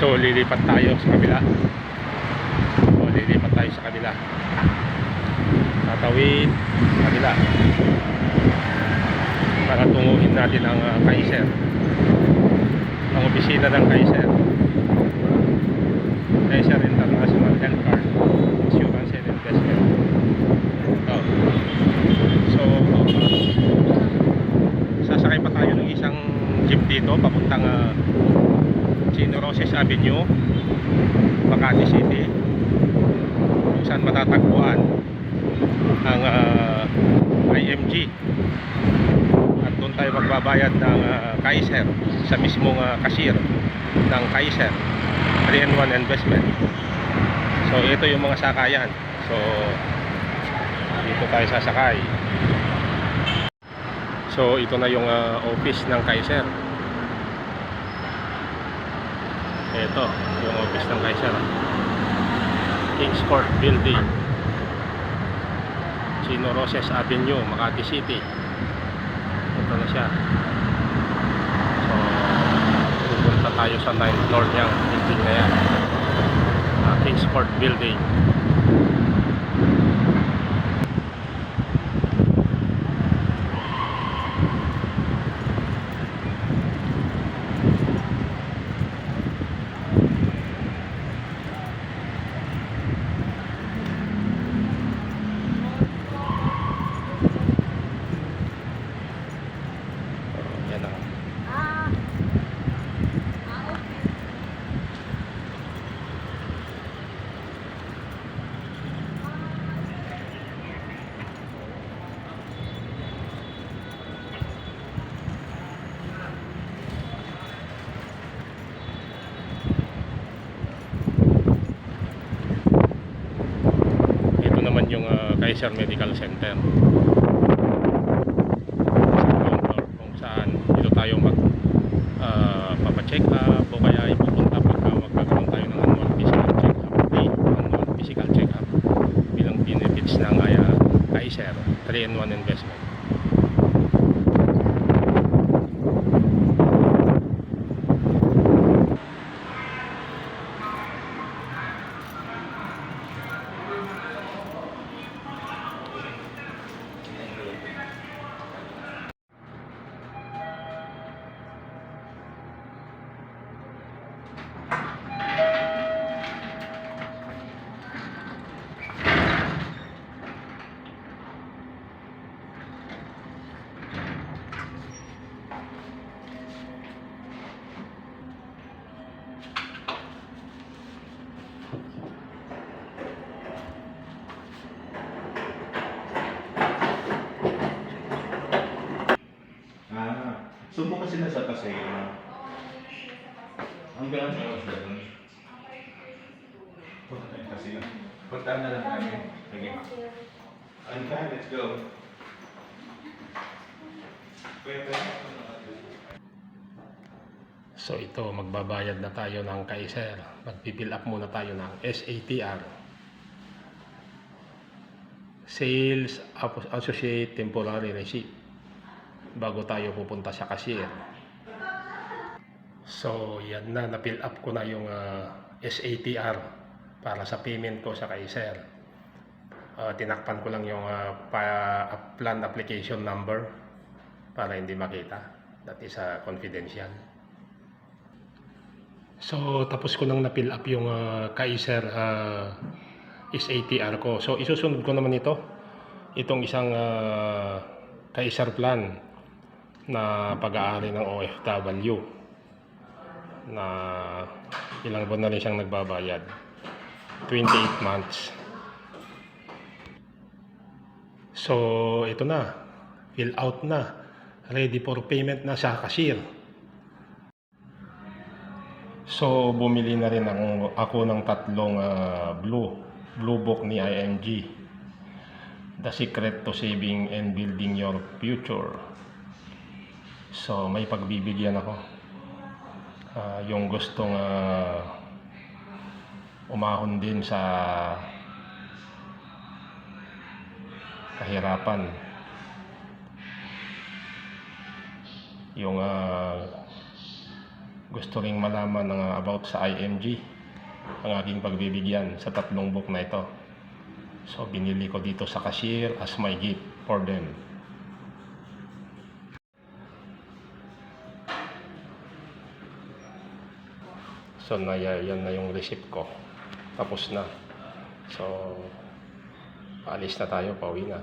So lilipat tayo sa kabila. Tatawid sa kabila para tunguhin natin ang Kaiser, ang opisina ng Kaiser International Health Card Insurance and Investment. So sasakay pa tayo ng isang jeep dito papuntang Chino Roces Avenue, Makati City, kung saan matatagpuan ang IMG, at doon tayo magbabayad ng Kaiser sa mismong cashier ng Kaiser 3-in-1 Investment. So ito yung mga sakayan. So dito tayo sasakay. So ito na yung office ng Kaiser. Ito yung office ng Kaiser, Kings Court Building, Chino Roces Avenue, Makati City. Ito na siya. So pupunta tayo sa 9th floor niyang building na yan, Kings Court Building. Naman yung Kaiser Medical Center kung saan dito tayo papacheck up o kaya ipupunta pagka magkakaroon tayo ng annual physical check up bilang benefits ng Kaiser 3-in-1 Investment. So bukas sila sa kasi hanggang ano sila doon? Punta tayo kasi yun. Punta na lang kami. Sige. Anta, let's go. So ito, magbabayad na tayo ng Kaiser. Magpipill up muna tayo ng SATR, Sales Associate Temporary Receipt, bago tayo pupunta sa cashier. So yan na, na-fill up ko na yung SATR para sa payment ko sa Kaiser. Tinakpan ko lang yung plan application number para hindi makita. That is confidential. So tapos ko nang na-fill up yung Kaiser SATR ko. So isusunod ko naman itong isang Kaiser plan na pag-aari ng OFW na ilang buwan na rin siyang nagbabayad, 28 months. So ito na, fill out na, ready for payment na sa cashier. So bumili na rin ako ng tatlong blue book ni IMG, The Secret to Saving and Building Your Future. So may pagbibigyan ako, yung gustong umahon din sa kahirapan, yung gusto ring malaman ng about sa IMG, ang aking pagbibigyan sa 3 book na ito. So binili ko dito sa cashier as my gift for them. So yan na yung receipt ko. Tapos na. So alis na tayo, pauwi na.